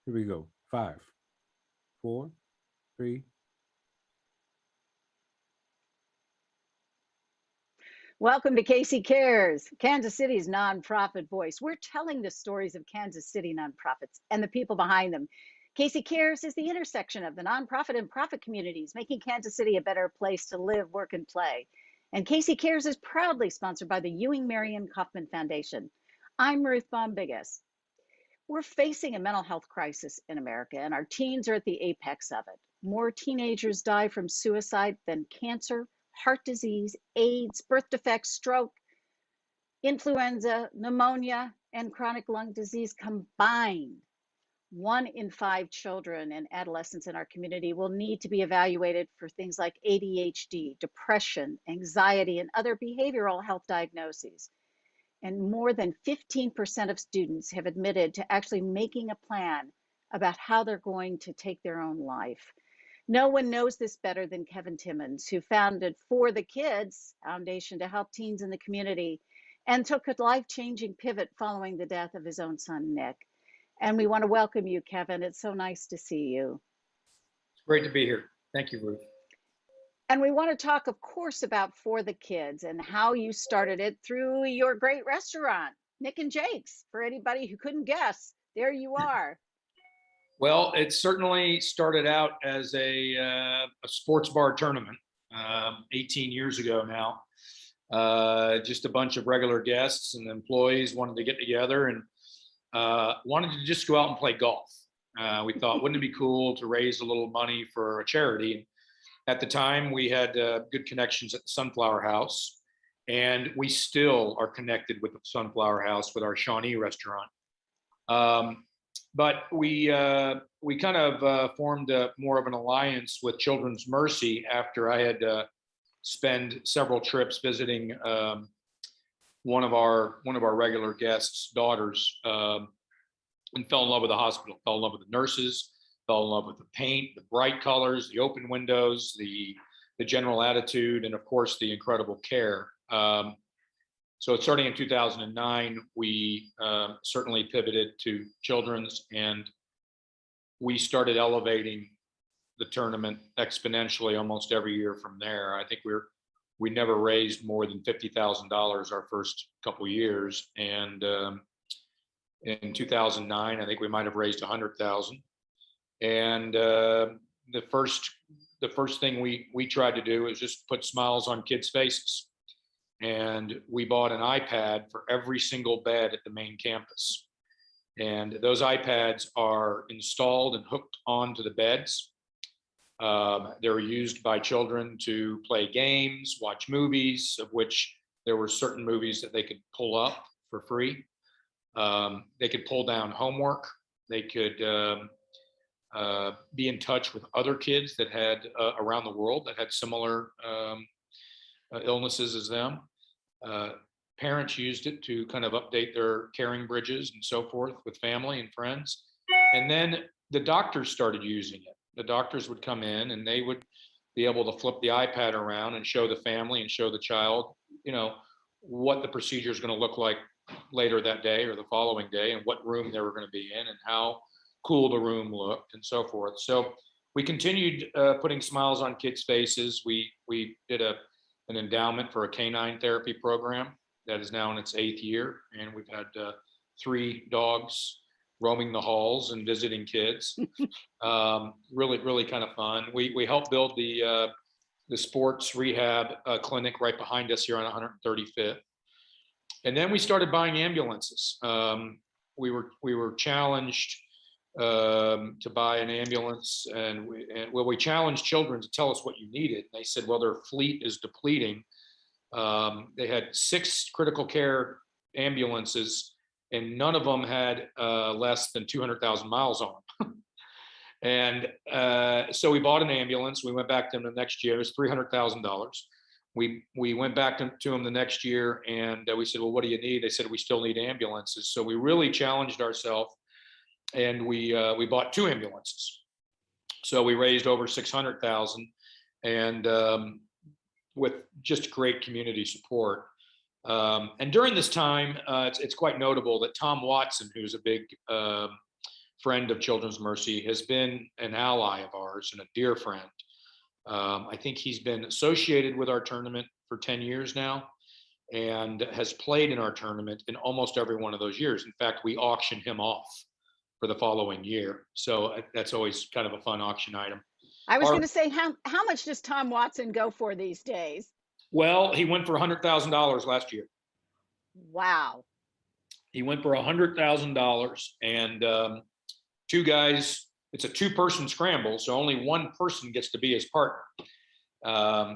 Here we go. Five, four, three. Welcome to Casey Cares, Kansas City's nonprofit voice. We're telling the stories of Kansas City nonprofits and the people behind them. Casey Cares is the intersection of the nonprofit and profit communities, making Kansas City a better place to live, work, and play. And Casey Cares is proudly sponsored by the Ewing Marion Kauffman Foundation. I'm Ruth Bombigas. We're facing a mental health crisis in America, and our teens are at the apex of it. More teenagers die from suicide than cancer, heart disease, AIDS, birth defects, stroke, influenza, pneumonia, and chronic lung disease combined. 1 in 5 children and adolescents in our community will need to be evaluated for things like ADHD, depression, anxiety, and other behavioral health diagnoses. And more than 15% of students have admitted to actually making a plan about how they're going to take their own life. No one knows this better than Kevin Timmons, who founded For the Kids Foundation to help teens in the community and took a life-changing pivot following the death of his own son, Nick. And we want to welcome you, Kevin. It's so nice to see you. It's great to be here. Thank you, Ruth. And we want to talk, of course, about For the Kids and how you started it through your great restaurant, Nick and Jake's. For anybody who couldn't guess, there you are. Well, it certainly started out as a sports bar tournament 18 years ago now. Just a bunch of regular guests and employees wanted to get together and wanted to just go out and play golf. We thought, wouldn't it be cool to raise a little money for a charity? At the time, we had good connections at the Sunflower House, and we still are connected with the Sunflower House with our Shawnee restaurant. But we kind of formed more of an alliance with Children's Mercy after I had spent several trips visiting one of our regular guests' daughters, and fell in love with the hospital, fell in love with the nurses, fell in love with the paint, the bright colors, the open windows, the general attitude, and of course the incredible care. So starting in 2009, we certainly pivoted to children's, and we started elevating the tournament exponentially almost every year from there. I think we never raised more than $50,000 our first couple of years, and in 2009, I think we might have raised 100,000. And the first thing we tried to do is just put smiles on kids' faces. And we bought an iPad for every single bed at the main campus. And those iPads are installed and hooked onto the beds. They're used by children to play games, watch movies, of which there were certain movies that they could pull up for free. They could pull down homework. They could be in touch with other kids that had around the world that had similar illnesses as them. Parents used it to kind of update their caring bridges and so forth with family and friends. And then the doctors started using it. The doctors would come in and they would be able to flip the iPad around and show the family and show the child, what the procedure is going to look like later that day or the following day, and what room they were going to be in and how cool the room looked and so forth. So we continued putting smiles on kids' faces. We did an endowment for a canine therapy program that is now in its 8th year, and we've had 3 dogs roaming the halls and visiting kids. Really kind of fun. We helped build the sports rehab clinic right behind us here on 135th. And then we started buying ambulances. We were challenged to buy an ambulance, and we challenged children to tell us what you needed. They said, well, their fleet is depleting. They had 6 critical care ambulances, and none of them had less than 200,000 miles on them. And so we bought an ambulance. We went back to them the next year. It was $300,000. We went back to them the next year, and we said, well, what do you need? They said, we still need ambulances. So we really challenged ourselves, and we bought 2 ambulances. So we raised over 600,000, and with just great community support. And during this time, it's quite notable that Tom Watson, who's a big friend of Children's Mercy, has been an ally of ours and a dear friend. I think he's been associated with our tournament for 10 years now and has played in our tournament in almost every one of those years. In fact, we auctioned him off for the following year. So that's always kind of a fun auction item. I was going to say, how much does Tom Watson go for these days? Well, he went for $100,000 last year. Wow. He went for $100,000, and two guys. It's a two-person scramble, so only one person gets to be his partner.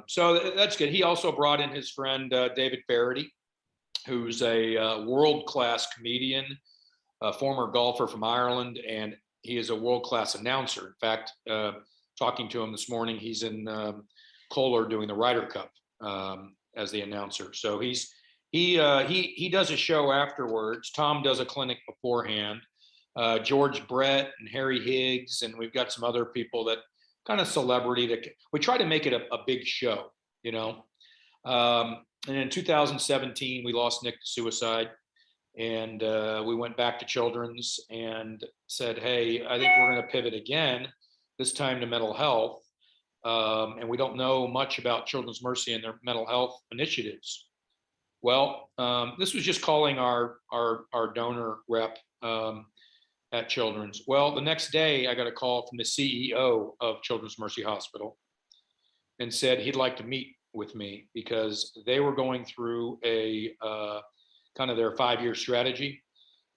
So that's good. He also brought in his friend David Faraday, who's a world-class comedian, a former golfer from Ireland, and he is a world-class announcer. In fact, talking to him this morning, he's in Kohler doing the Ryder Cup as the announcer. So he does a show afterwards. Tom does a clinic beforehand. George Brett and Harry Higgs, and we've got some other people that kind of celebrity that we try to make it a big show, you know. And in 2017, we lost Nick to suicide, and we went back to Children's and said, hey, I think we're going to pivot again, this time to mental health. And we don't know much about Children's Mercy and their mental health initiatives. Well, this was just calling our donor rep at Children's. Well, the next day I got a call from the CEO of Children's Mercy Hospital and said he'd like to meet with me because they were going through a kind of their 5-year strategy.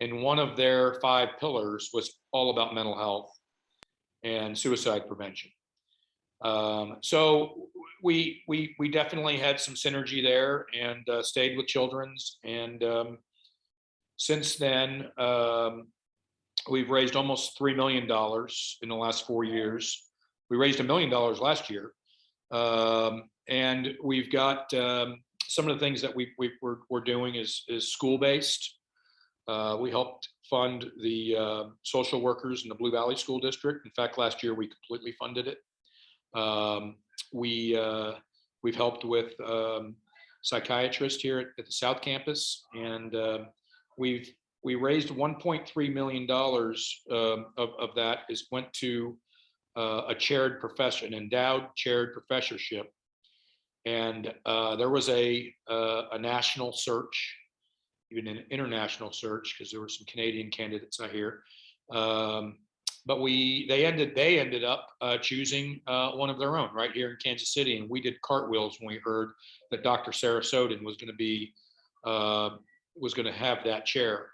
And one of their 5 pillars was all about mental health and suicide prevention. So we definitely had some synergy there and stayed with Children's. And since then, we've raised almost $3 million in the last 4 years. We raised $1 million last year. And we've got some of the things that we're doing is school-based. We helped fund the social workers in the Blue Valley School District. In fact, last year we completely funded it. We've helped with psychiatrists here at the South Campus, and we raised $1.3 million of that went to a chaired profession, endowed chaired professorship, and there was a national search, even an international search, because there were some Canadian candidates I hear. But they ended up choosing one of their own right here in Kansas City, and we did cartwheels when we heard that Dr. Sarah Soden was going to have that chair.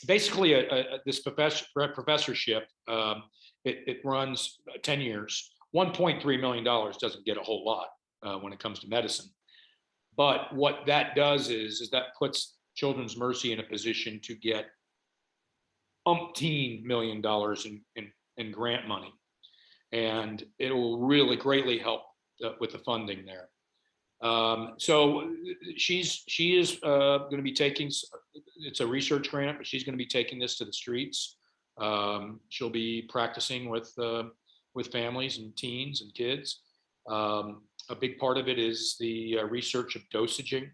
Basically, this professorship, it runs 10 years. $1.3 million doesn't get a whole lot when it comes to medicine. But what that does is that puts Children's Mercy in a position to get umpteen $1 million in grant money. And it will really greatly help with the funding there. So she is going to be taking, it's a research grant, but she's going to be taking this to the streets. She'll be practicing with families and teens and kids. A big part of it is the research of dosaging.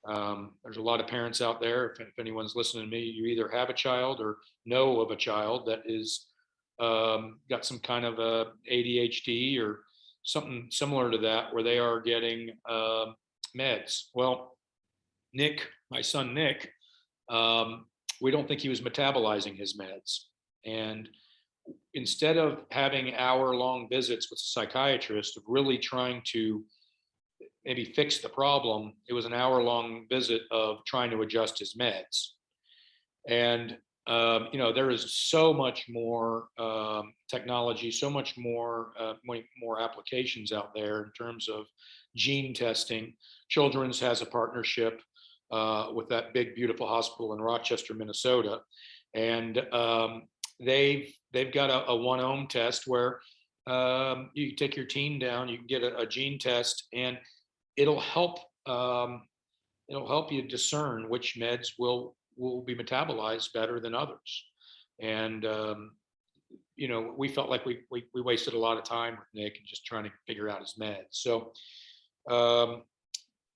There's a lot of parents out there, if anyone's listening to me, you either have a child or know of a child that is got some kind of a ADHD or something similar to that, where they are getting meds. Well, Nick, my son Nick, we don't think he was metabolizing his meds. And instead of having hour-long visits with a psychiatrist, of really trying to maybe fix the problem, it was an hour-long visit of trying to adjust his meds. And there is so much more technology, so much more applications out there in terms of gene testing. Children's has a partnership with that big, beautiful hospital in Rochester, Minnesota, and they've got a one-ohm test where you take your teen down, you can get a gene test, and it'll help you discern which meds will be metabolized better than others. And we felt like we wasted a lot of time with Nick and just trying to figure out his meds. So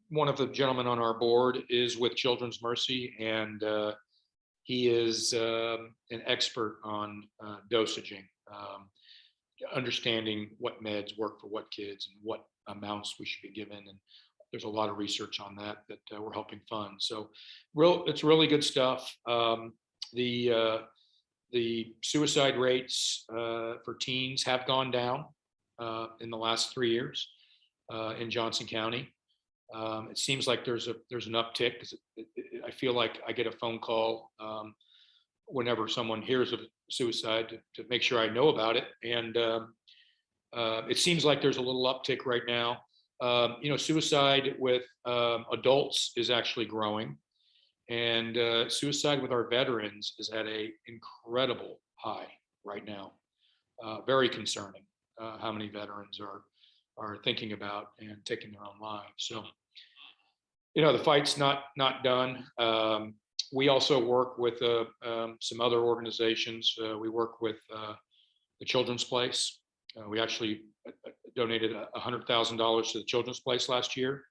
one of the gentlemen on our board is with Children's Mercy, and He is an expert on dosaging, understanding what meds work for what kids and what amounts we should be given. And there's a lot of research on that we're helping fund. So it's really good stuff. The suicide rates for teens have gone down in the last 3 years in Johnson County. It seems like there's an uptick because I feel like I get a phone call whenever someone hears of suicide to make sure I know about it. And it seems like there's a little uptick right now. Suicide with adults is actually growing, and suicide with our veterans is at an incredible high right now. Very concerning how many veterans are thinking about and taking their own lives. So, the fight's not done. We also work with some other organizations. We work with the Children's Place. We actually donated $100,000 to the Children's Place last year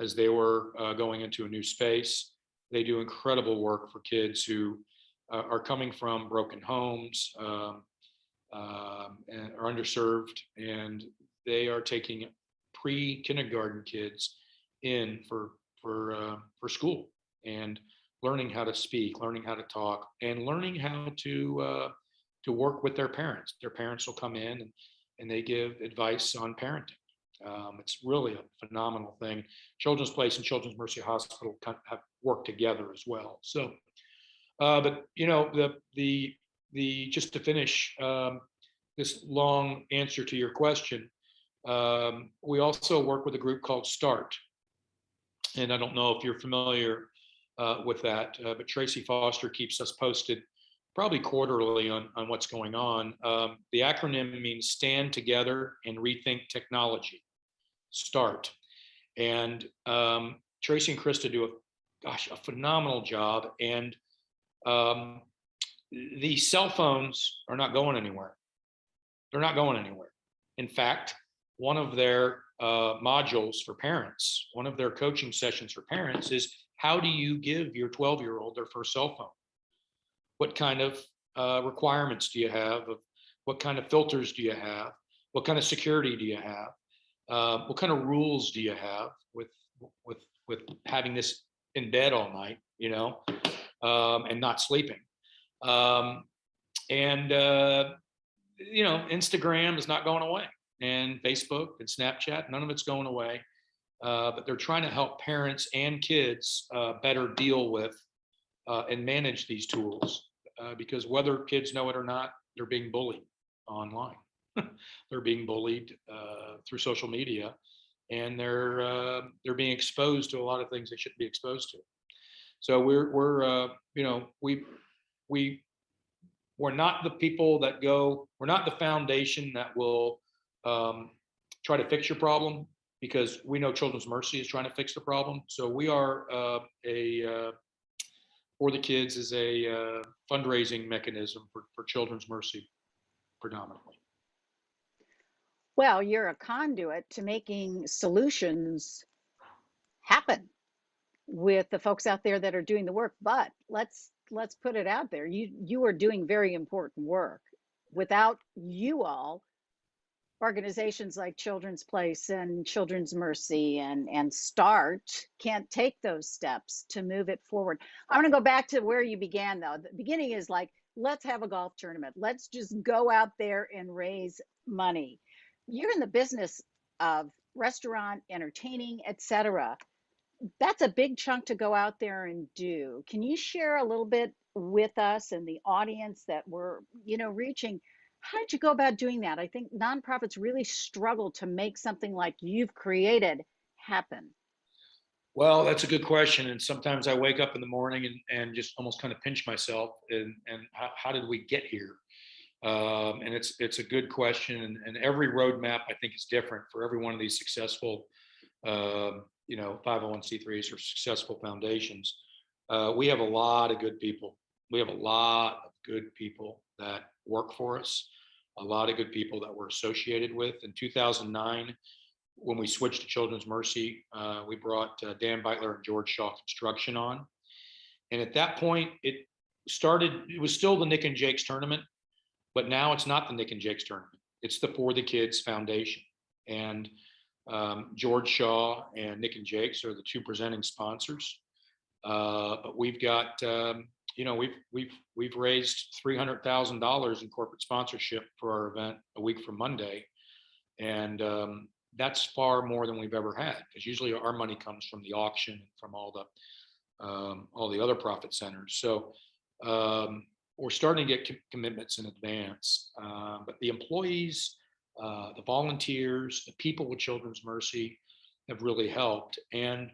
as they were going into a new space. They do incredible work for kids who are coming from broken homes and are underserved, and they are taking pre-kindergarten kids in for school and learning how to speak, learning how to talk, and learning how to work with their parents. Their parents will come in and they give advice on parenting. It's really a phenomenal thing. Children's Place and Children's Mercy Hospital have worked together as well. So, but the just to finish this long answer to your question, we also work with a group called START, and I don't know if you're familiar with that, but Tracy Foster keeps us posted probably quarterly on what's going on. The acronym means Stand Together and Rethink Technology, START. And Tracy and Krista do a phenomenal job. And the cell phones are not going anywhere. They're not going anywhere. In fact, one of their modules for parents, one of their coaching sessions for parents is, how do you give your 12-year-old their first cell phone? What kind of requirements do you have? What kind of filters do you have? What kind of security do you have? What kind of rules do you have with having this in bed all night, and not sleeping? Instagram is not going away, and Facebook and Snapchat, none of it's going away. But they're trying to help parents and kids better deal with and manage these tools. Because whether kids know it or not, they're being bullied online. They're being bullied through social media, and they're being exposed to a lot of things they shouldn't be exposed to. So we're not the people that go. We're not the foundation that will try to fix your problem, because we know Children's Mercy is trying to fix the problem. So we are For the Kids is a fundraising mechanism for Children's Mercy predominantly. Well, you're a conduit to making solutions happen with the folks out there that are doing the work. But let's put it out there. You are doing very important work. Without you all, organizations like Children's Place and Children's Mercy and START can't take those steps to move it forward. I want to go back to where you began, though. The beginning is like, let's have a golf tournament. Let's just go out there and raise money. You're in the business of restaurant, entertaining, etc. That's a big chunk to go out there and do. Can you share a little bit with us and the audience that we're, reaching? How did you go about doing that? I think nonprofits really struggle to make something like you've created happen. Well, that's a good question. And sometimes I wake up in the morning and just almost kind of pinch myself and how did we get here? And it's a good question. And every roadmap, I think, is different for every one of these successful 501c3s or successful foundations. We have a lot of good people. We have a lot of good people that work for us, a lot of good people that we're associated with. In 2009, when we switched to Children's Mercy, we brought Dan Beitler and George Shaw Construction on. And at that point, it started, it was still the Nick and Jake's tournament, but now it's not the Nick and Jake's tournament. It's the For the Kids Foundation. And George Shaw and Nick and Jake's are the two presenting sponsors. But we've got, we've raised $300,000 in corporate sponsorship for our event a week from Monday. And that's far more than we've ever had, because usually our money comes from the auction, from all the other profit centers. So we're starting to get commitments in advance. But the employees, the volunteers, the people with Children's Mercy have really helped. And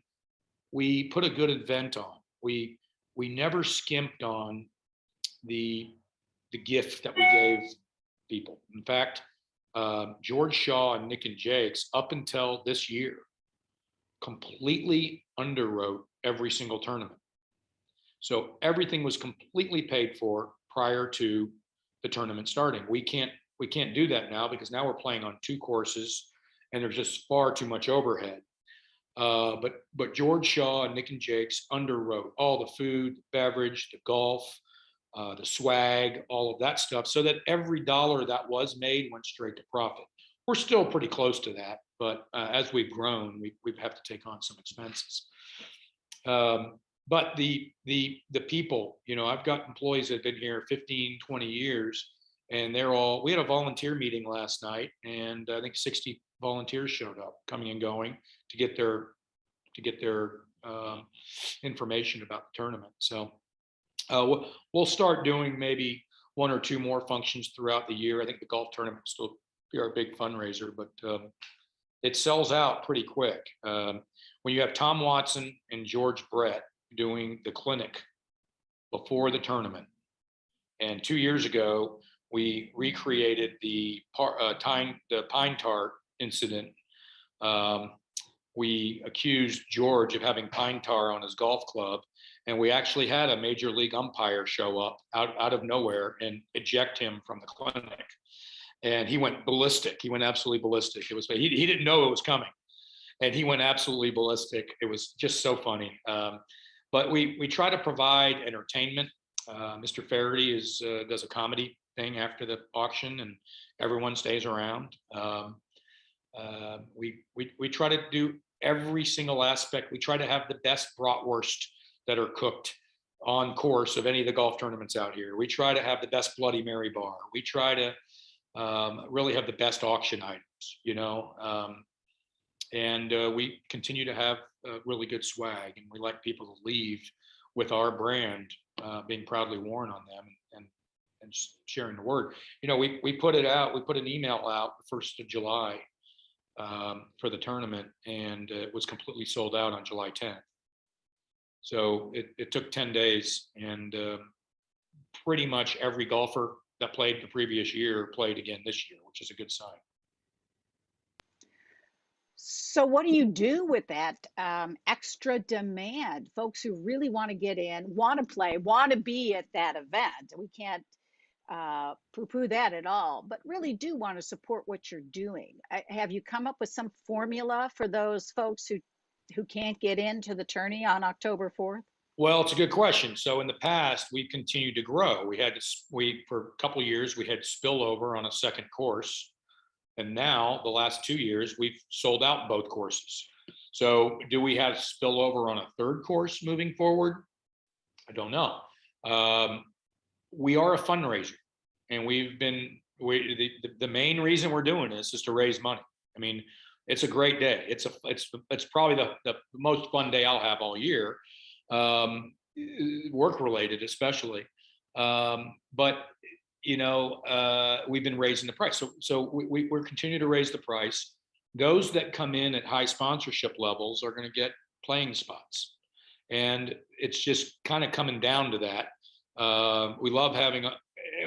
we put a good event on. We never skimped on the gift that we gave people. In fact, George Shaw and Nick and Jake's, up until this year, completely underwrote every single tournament. So everything was completely paid for prior to the tournament starting. We can't do that now, because now we're playing on 2 courses and there's just far too much overhead. But George Shaw and Nick and Jake's underwrote all the food, beverage, the golf, the swag, all of that stuff, so that every dollar that was made went straight to profit. We're still pretty close to that, but as we've grown, we have to take on some expenses. But the people, I've got employees that have been here 15, 20 years, and we had a volunteer meeting last night, and I think 60 volunteers showed up, coming and going, to get their information about the tournament. So we'll start doing maybe 1 or 2 more functions throughout the year. I think the golf tournament will still be our big fundraiser, but it sells out pretty quick. When you have Tom Watson and George Brett doing the clinic before the tournament, and 2 years ago we recreated the pine tar incident. We accused George of having pine tar on his golf club, and we actually had a major league umpire show up out of nowhere and eject him from the clinic. And he went ballistic. He went absolutely ballistic. It was he didn't know it was coming, and he went absolutely ballistic. It was just so funny. But we try to provide entertainment. Mr. Faraday does a comedy thing after the auction, and everyone stays around. We try to do every single aspect. We try to have the best bratwurst that are cooked on course of any of the golf tournaments out here. We try to have the best Bloody Mary bar. We try to really have the best auction items, and we continue to have really good swag, and we like people to leave with our brand being proudly worn on them, and sharing the word. We put it out. We put an email out the 1st of July for the tournament, and it was completely sold out on July 10th. So it took 10 days, and pretty much every golfer that played the previous year played again this year, which is a good sign. So what do you do with that extra demand? Folks who really want to get in, want to play, want to be at that event. We can't poo-poo that at all, but really do want to support what you're doing. Have you come up with some formula for those folks who can't get into the tourney on October 4th? Well, it's a good question. So in the past, we continued to grow. For a couple of years, we had spillover on a second course. And now the last 2 years, we've sold out both courses. So do we have spillover on a third course moving forward? I don't know. We are a fundraiser, and the main reason we're doing this is to raise money. I mean, it's a great day. It's probably the most fun day I'll have all year, work related especially. But we've been raising the price. So we're continuing to raise the price. Those that come in at high sponsorship levels are going to get playing spots. And it's just kind of coming down to that. We love having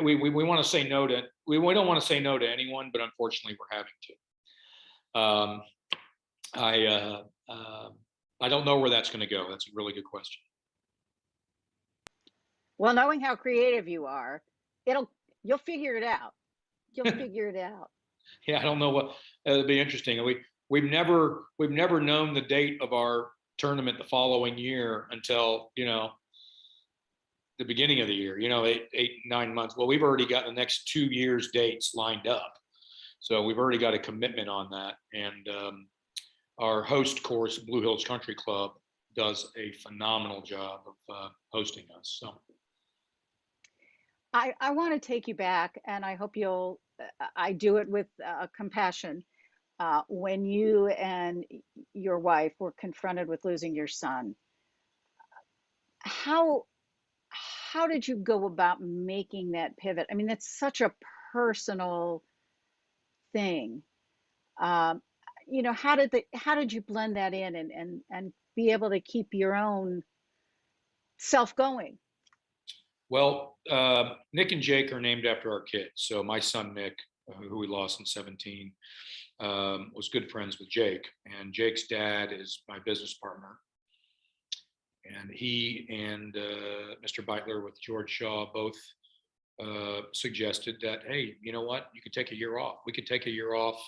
we want to say no to, we don't want to say no to anyone, but unfortunately we're having to. I don't know where that's going to go. That's a really good question. Well, knowing how creative you are, you'll figure it out. You'll figure it out. Yeah, I don't know what, it'll be interesting. We've never known the date of our tournament the following year until, the beginning of the year, 8, 9 months. Well, we've already got the next 2 years dates lined up. So we've already got a commitment on that. And our host course, Blue Hills Country Club, does a phenomenal job of hosting us. So I want to take you back, and I hope I do it with compassion. When you and your wife were confronted with losing your son, how how did you go about making that pivot? I mean, that's such a personal thing. Um, how did you blend that in and be able to keep your own self going? well, Nick and Jake are named after our kids. So my son Nick, who we lost in 17, was good friends with Jake, and Jake's dad is my business partner. And he and Mr. Beitler with George Shaw both suggested that, hey, you know what, you could take a year off. We could take a year off,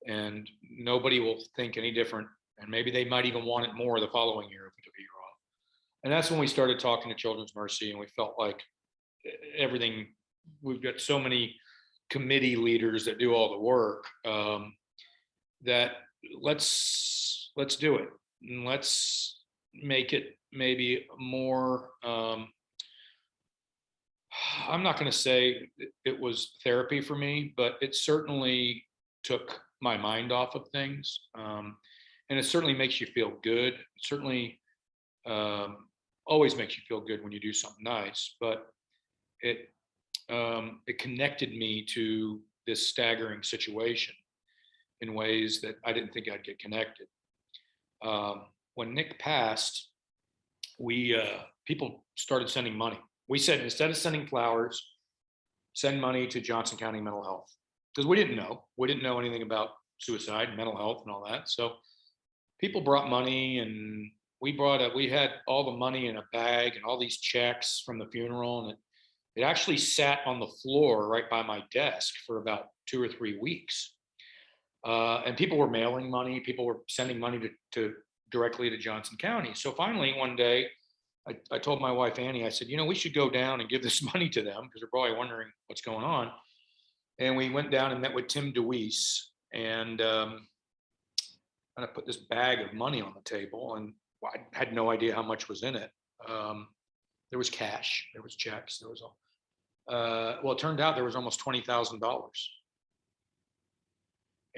and nobody will think any different. And maybe they might even want it more the following year if we took a year off. And that's when we started talking to Children's Mercy, and we felt like everything. We've got so many committee leaders that do all the work, that let's do it, and let's make it maybe more. I'm not going to say it was therapy for me, but it certainly took my mind off of things, and it certainly makes you feel good. It certainly always makes you feel good when you do something nice, but it it connected me to this staggering situation in ways that I didn't think I'd get connected. When Nick passed, we people started sending money. We said, instead of sending flowers, send money to Johnson County Mental Health, because we didn't know anything about suicide, mental health, and all that. So people brought money, and we had all the money in a bag and all these checks from the funeral, and it actually sat on the floor right by my desk for about 2 or 3 weeks. And people were mailing money. People were sending money to directly to Johnson County. So finally, one day, I told my wife, Annie, I said, we should go down and give this money to them, because they're probably wondering what's going on. And we went down and met with Tim DeWeese, and kind of put this bag of money on the table. And I had no idea how much was in it. There was cash, there was checks, there was all. Well, it turned out there was almost $20,000.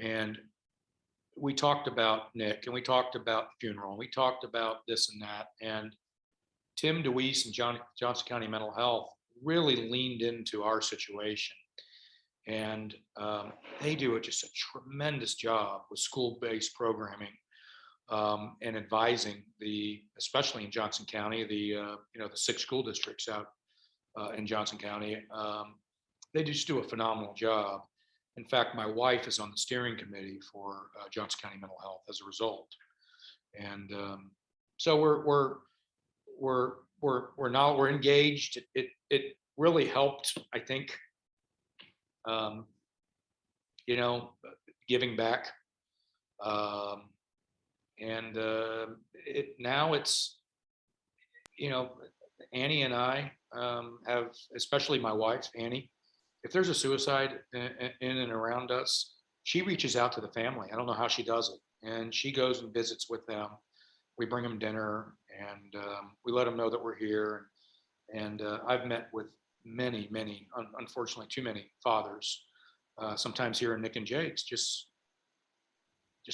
And we talked about Nick, and we talked about the funeral, and we talked about this and that. And Tim DeWeese and Johnson County Mental Health really leaned into our situation. And they do just a tremendous job with school-based programming, and advising especially in Johnson County, the 6 school districts out in Johnson County. They just do a phenomenal job. In fact, my wife is on the steering committee for Johnson County Mental Health as a result. And so we're engaged. It really helped, I think, giving back. And now it's, Annie and I have, especially my wife, Annie, if there's a suicide in and around us, she reaches out to the family. I don't know how she does it. And she goes and visits with them. We bring them dinner, and we let them know that we're here. And I've met with many, unfortunately, too many fathers, sometimes here in Nick and Jake's, just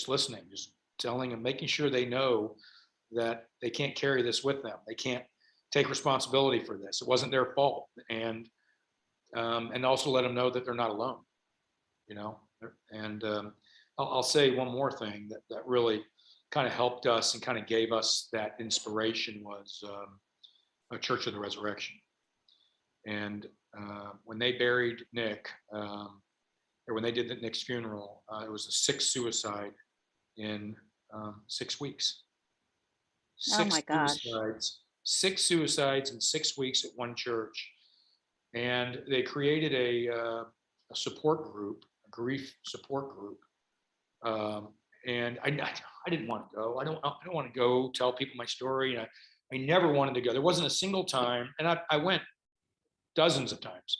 listening, just telling them, making sure they know that they can't carry this with them. They can't take responsibility for this. It wasn't their fault. And also let them know that they're not alone, And I'll say one more thing that really kind of helped us and kind of gave us that inspiration was a Church of the Resurrection. And when they buried Nick, or when they did Nick's funeral, it was the 6th suicide in 6 weeks. Oh my gosh. 6 suicides in 6 weeks at one church. And they created a support group, a grief support group. And I didn't want to go. I don't want to go tell people my story. And I never wanted to go. There wasn't a single time, and I went dozens of times.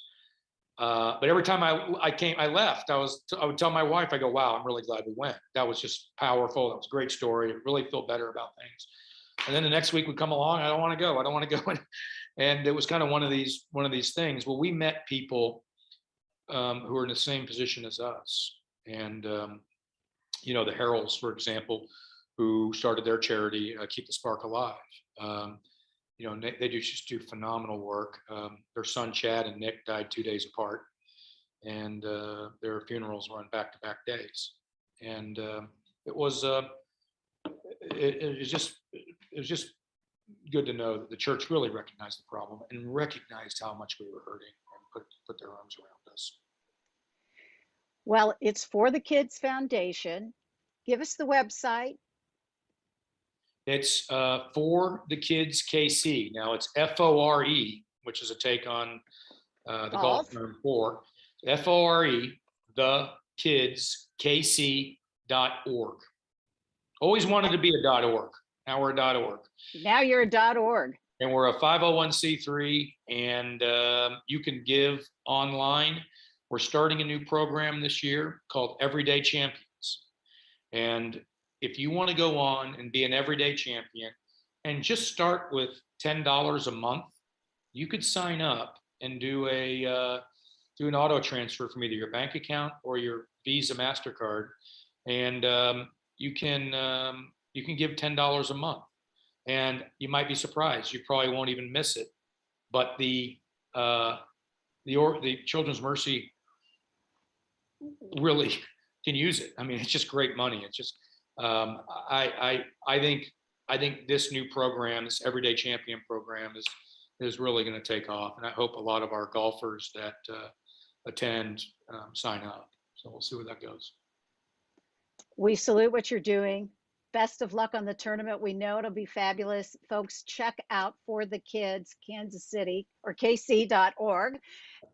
But every time I left. I would tell my wife, I go, wow, I'm really glad we went. That was just powerful. That was a great story. It really felt better about things. And then the next week would come along. I don't want to go. I don't want to go. And it was kind of one of these things. Well, we met people who are in the same position as us. And, the Heralds, for example, who started their charity, Keep the Spark Alive. They just do phenomenal work. Their son, Chad, and Nick died 2 days apart, and their funerals were on back-to-back days. And it was just good to know that the church really recognized the problem and recognized how much we were hurting and put their arms around us. Well, it's For the Kids Foundation. Give us the website. It's For the Kids KC. Now it's FORE, which is a take on the golf term for. FORE, the kids KC.org. Always wanted to be a .org. Now we're a .org. Now you're a .org. And we're a 501c3, and you can give online. We're starting a new program this year called Everyday Champions. And if you want to go on and be an everyday champion and just start with $10 a month, you could sign up and do an auto transfer from either your bank account or your Visa MasterCard, and you can give $10 a month, and you might be surprised. You probably won't even miss it, but the Children's Mercy really can use it. I mean, it's just great money. It's just I think this new program, this Everyday Champion program, is really going to take off, and I hope a lot of our golfers that attend sign up. So we'll see where that goes. We salute what you're doing. Best of luck on the tournament. We know it'll be fabulous. Folks, check out For the Kids Kansas City or kc.org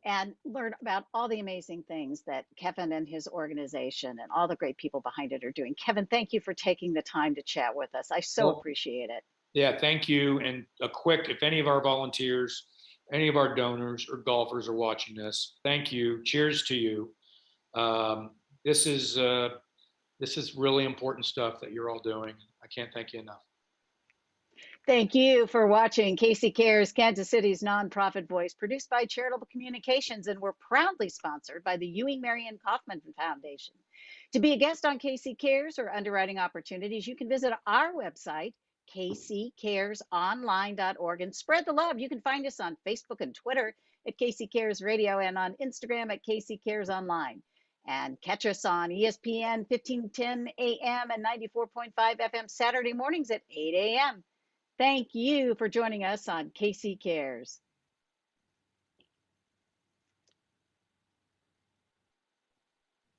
and learn about all the amazing things that Kevin and his organization and all the great people behind it are doing. Kevin, thank you for taking the time to chat with us. I so appreciate it. Yeah, thank you. And if any of our volunteers, any of our donors or golfers are watching this, thank you. Cheers to you. This is really important stuff that you're all doing. I can't thank you enough. Thank you for watching KC Cares, Kansas City's nonprofit voice, produced by Charitable Communications, and we're proudly sponsored by the Ewing Marion Kaufman Foundation. To be a guest on KC Cares or underwriting opportunities, you can visit our website, kccaresonline.org, and spread the love. You can find us on Facebook and Twitter at KC Cares Radio and on Instagram at KC Cares Online. And catch us on ESPN 1510 AM and 94.5 FM Saturday mornings at 8 a.m. Thank you for joining us on KC Cares.